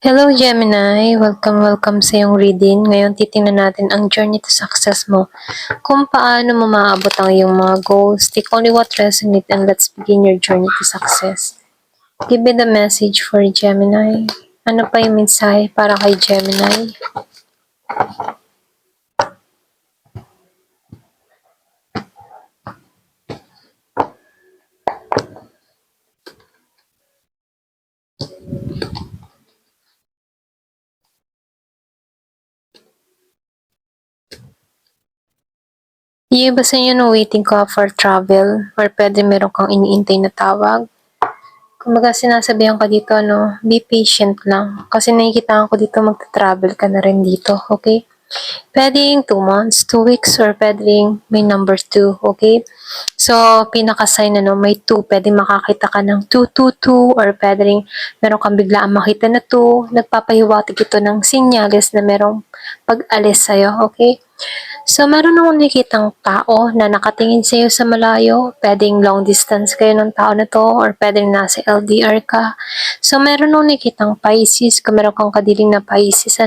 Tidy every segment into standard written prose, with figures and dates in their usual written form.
Hello Gemini! Welcome sa iyong reading. Ngayon titingnan natin ang journey to success mo. Kung paano mo maaabot ang iyong mga goals. Take only what resonate and let's begin your journey to success. Give me the message for Gemini. Ano pa yung mensahe para kay Gemini? Yung iba sa inyo no waiting ka for travel or pwede meron kang iniintay na tawag. Kumbaga sinasabihan ka dito, be patient lang. Kasi nakikita ko dito magta-travel ka na rin dito, okay? Pwedeng 2 months, 2 weeks, or pwedeng may number 2, okay? So, pinaka-sign may 2, pwedeng makakita ka ng 222, or pwedeng meron kang biglaan makita na 2, nagpapahiwatig ito ng sinyales na merong pag-alis sa'yo, okay? So, meron akong nakikitang tao na nakatingin sa'yo sa malayo. Pwedeng long distance kayo ng tao na to or pwedeng nasa LDR ka. So, meron akong nakikitang Pisces. Kung meron kang kadiling na Pisces,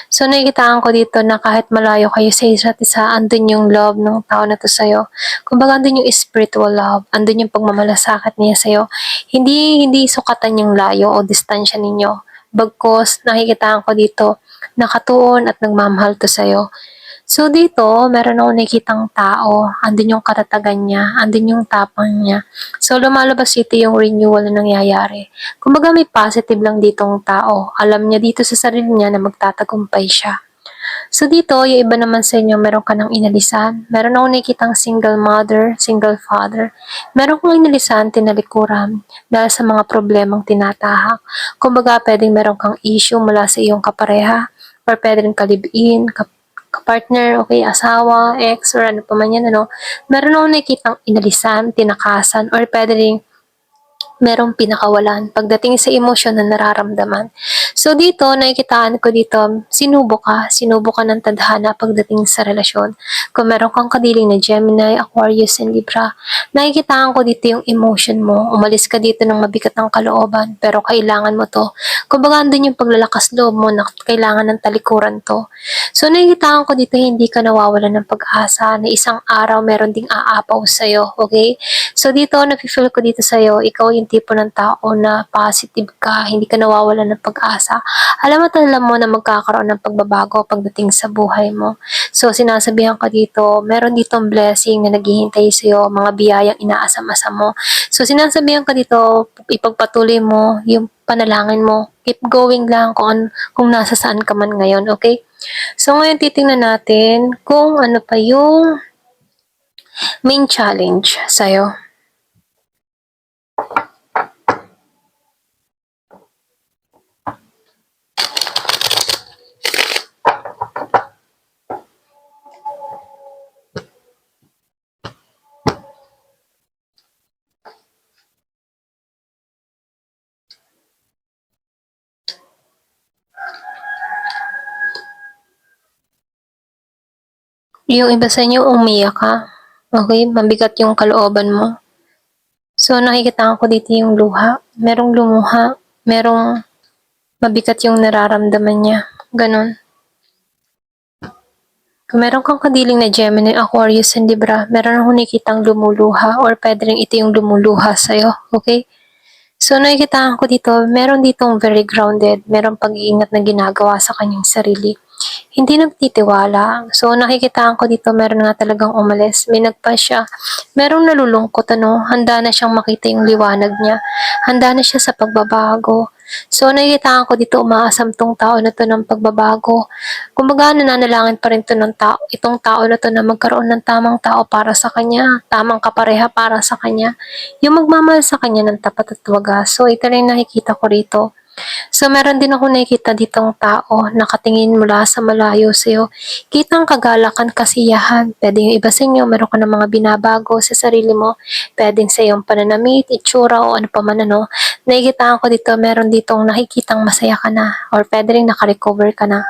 So, nakikitaan ko dito na kahit malayo kayo sa isa't isa, andun yung love ng tao na to sa'yo. Kumbaga, andun yung spiritual love. Andun yung pagmamalasakit niya sa'yo. Hindi sukatan yung layo o distansya ninyo. Bagkos, nakikitaan ko dito, nakatuon at nagmamahal to sa'yo. So dito, meron akong nakikitang tao, andun yung katatagan niya, andun yung tapang niya. So lumalabas dito yung renewal na nangyayari. Kumbaga may positive lang ditong tao. Alam niya dito sa sarili niya na magtatagumpay siya. So dito, yung iba naman sa inyo, meron ka ng inalisan. Meron akong nakikitang single mother, single father. Meron kong inalisan, tinalikuran, dahil sa mga problemang tinatahak. Kumbaga, pwedeng meron kang issue mula sa iyong kapareha, or pwedeng kalibin, kapartner, okay, asawa, ex, or ano pa man yan, meron akong nakikitang inalisan, tinakasan, or pwede rin merong pinakawalan pagdating sa emosyon na nararamdaman. So dito, nakikitaan ko dito, sinubo ka ng tadhana pagdating sa relasyon. Kung meron kang kadiling na Gemini, Aquarius, and Libra, nakikitaan ko dito yung emotion mo. Umalis ka dito ng mabigat ng kalooban, pero kailangan mo to. Kumbaga, andun yung paglalakas loob mo na kailangan ng talikuran to. So nakikitaan ko dito, hindi ka nawawalan ng pag-asa na isang araw meron ding aapaw sa'yo, okay? So dito, nafe-feel ko dito sa'yo, ikaw yung tipo ng tao na positive ka, hindi ka nawawalan ng pag-asa. Alam mo na magkakaroon ng pagbabago pagdating sa buhay mo. So sinasabihan ka dito, meron ditong blessing na naghihintay sa'yo, mga biyayang inaasam-asam mo. So sinasabihan ka dito, ipagpatuloy mo yung panalangin mo. Keep going lang kung nasa saan ka man ngayon, okay? So ngayon titingnan natin kung ano pa yung main challenge sa'yo. Yung iba sa inyo umiyak ka. Okay, mabigat yung kalooban mo. So nakikita ko dito yung luha. Merong lumuha. Merong mabigat yung nararamdaman niya. Ganon. Kung meron kang kadiling na Gemini, Aquarius, and Libra, meron akong nakikitang lumuluha or pwede rin ito yung lumuluha sa'yo. Okay? So nakikita ko dito, meron ditong very grounded, merong pag-iingat na ginagawa sa kanyang sarili. Hindi nagtitiwala. So nakikita ko dito, meron nga talagang umalis. May nagpa siya. Merong nalulungkot, handa na siyang makita yung liwanag niya. Handa na siya sa pagbabago. So nakikita ko dito, umaasam tong tao na to ng pagbabago. Kumbaga, nananalangin pa rin to ng tao, itong tao na to na magkaroon ng tamang tao para sa kanya, tamang kapareha para sa kanya. Yung magmamahal sa kanya ng tapat at wagas. So ito rin nakikita ko rito. So, meron din ako nakikita ditong tao, nakatingin mula sa malayo sa'yo. Kitang kagalakan, kasiyahan. Pwede yung iba sa inyo, meron ka ng mga binabago sa sarili mo. Pwedeng sa iyong pananamit, itsura, o ano pa man, Nakikita ko dito, meron ditong nakikitang masaya ka na. Or pwede rin nakarecover ka na.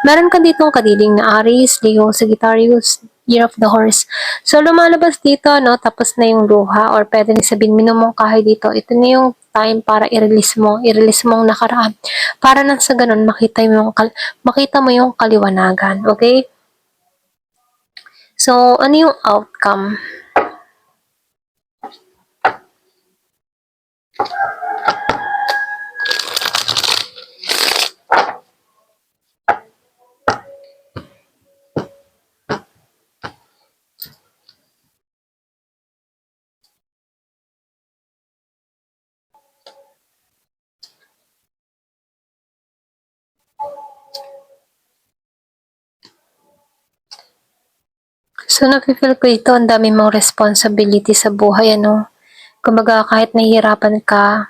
Meron ka ditong kadiling na Aries, Leo, Sagittarius, Year of the Horse. So, lumalabas dito, tapos na yung luha. Or pwede rin sabihin, minumungkahay dito. Ito na yung time para i-release mo ang nakaraan. Para nang sa ganun, makita mo yung kaliwanagan, okay? So, ano yung outcome? So, nafe-feel ko ito, ang dami mong responsibility sa buhay, ano? Kumbaga, kahit nahihirapan ka,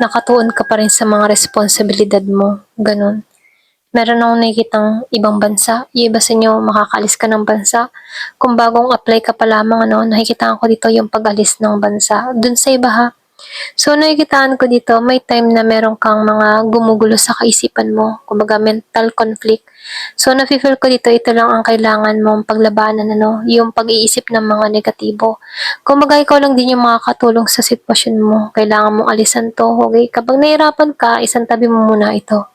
nakatuon ka pa rin sa mga responsibilidad mo. Ganon. Meron akong nakikitang ibang bansa. Yung iba sa inyo, makakaalis ka ng bansa. Kung bagong apply ka pa lamang, ano, nakikita ko dito yung pag-alis ng bansa. Dun sa iba ha, so, nakikitaan ko dito, may time na meron kang mga gumugulo sa kaisipan mo, kumbaga mental conflict. So, nafe-feel ko dito, ito lang ang kailangan mong paglabanan, ano, yung pag-iisip ng mga negatibo. Kumbaga, ikaw lang din yung makakatulong sa sitwasyon mo. Kailangan mong alisan to, okay? Kapag nahirapan ka, isang tabi mo muna ito.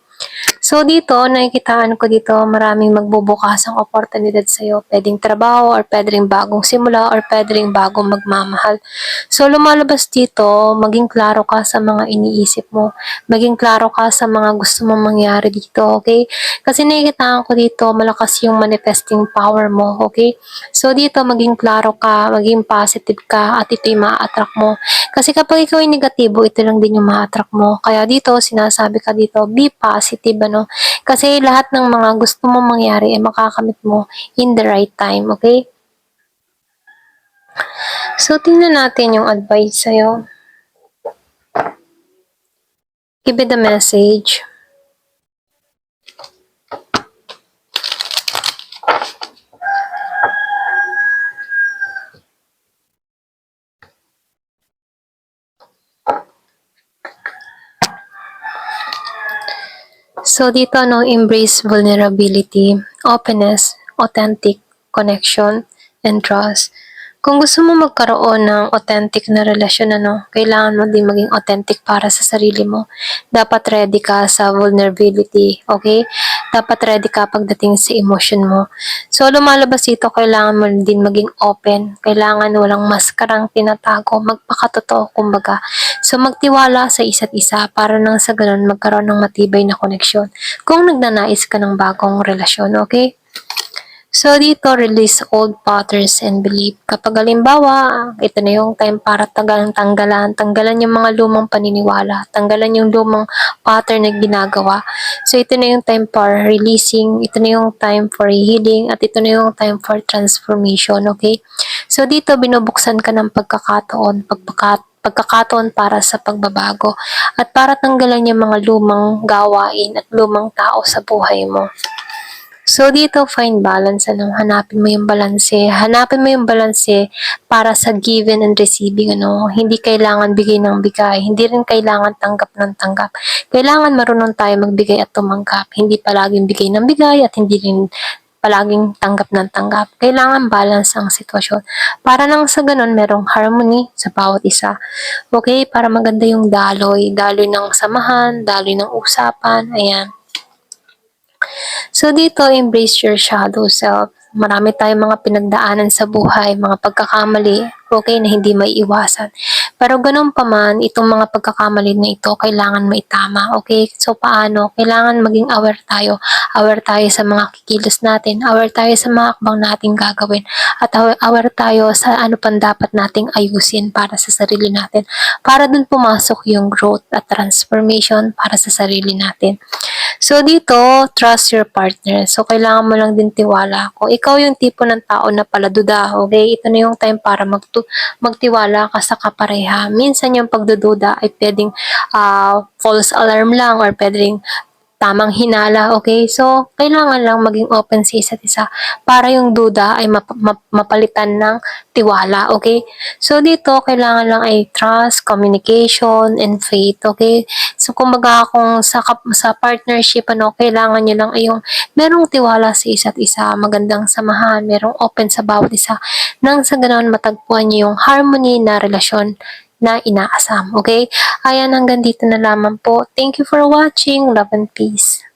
So dito, nakikitaan ko dito maraming magbubukas ang oportunidad sa'yo. Pwedeng trabaho or pwedeng bagong simula or pwedeng bagong magmamahal. So lumalabas dito, maging klaro ka sa mga iniisip mo. Maging klaro ka sa mga gusto mong mangyari dito, okay? Kasi nakikitaan ko dito, malakas yung manifesting power mo, okay? So dito, maging klaro ka, maging positive ka, at ito'y ma-attract mo. Kasi kapag ikaw ay negatibo, ito lang din yung ma-attract mo. Kaya dito, sinasabi ka dito, be positive, ano? Kasi lahat ng mga gusto mong mangyari ay makakamit mo in the right time, okay? So, tingnan natin yung advice sa'yo. Give it a message. So, dito, no, embrace vulnerability, openness, authentic connection, and trust. Kung gusto mo magkaroon ng authentic na relasyon, ano, kailangan mo din maging authentic para sa sarili mo. Dapat ready ka sa vulnerability, okay? Dapat ready ka pagdating sa emotion mo. So, lumalabas dito, kailangan mo din maging open. Kailangan walang maskarang tinatago, magpakatotoo, kumbaga. So, magtiwala sa isa't isa para nang sa ganun magkaroon ng matibay na koneksyon. Kung nagnanais ka ng bagong relasyon, okay? So, dito, release old patterns and belief. Kapag halimbawa, ito na yung time para tanggalan yung mga lumang paniniwala, tanggalan yung lumang pattern na ginagawa. So, ito na yung time for releasing, ito na yung time for healing, at ito na yung time for transformation, okay? So, dito, binubuksan ka ng pagkakataon para sa pagbabago at para tanggalan yung mga lumang gawain at lumang tao sa buhay mo. So, dito, find balance, ano, hanapin mo yung balanse. Hanapin mo yung balanse para sa given and receiving, ano. Hindi kailangan bigay ng bigay. Hindi rin kailangan tanggap ng tanggap. Kailangan marunong tayo magbigay at tumanggap. Hindi palaging bigay ng bigay at hindi rin palaging tanggap ng tanggap. Kailangan balance ang sitwasyon. Para nang sa ganun, merong harmony sa bawat isa. Okay? Para maganda yung daloy. Daloy ng samahan, daloy ng usapan. Ayan. So dito, embrace your shadow self. Marami tayong mga pinagdaanan sa buhay, mga pagkakamali, okay, na hindi may iwasan. Pero ganun pa man, itong mga pagkakamali na ito, kailangan maitama, okay? So paano? Kailangan maging aware tayo. Aware tayo sa mga kikilos natin, aware tayo sa mga akbang nating gagawin, at aware tayo sa ano pang dapat nating ayusin para sa sarili natin. Para dun pumasok yung growth at transformation para sa sarili natin. So dito, trust your partner. So kailangan mo lang din tiwala. Kung ikaw yung tipo ng tao na paladuda, okay, ito na yung time para magtiwala ka sa kapareha. Minsan yung pagdududa ay pwedeng false alarm lang or pwedeng tamang hinala, okay? So, kailangan lang maging open sa isa't isa para yung duda ay mapalitan ng tiwala, okay? So, dito, kailangan lang ay trust, communication, and faith, okay? So, kumbaga kung sa partnership, ano, kailangan nyo lang ay yung merong tiwala sa isa't isa, magandang samahan, merong open sa bawat isa, nang sa ganoon matagpuan nyo yung harmony na relasyon na inaasam. Okay? Ayan, hanggang dito na lamang po. Thank you for watching. Love and peace.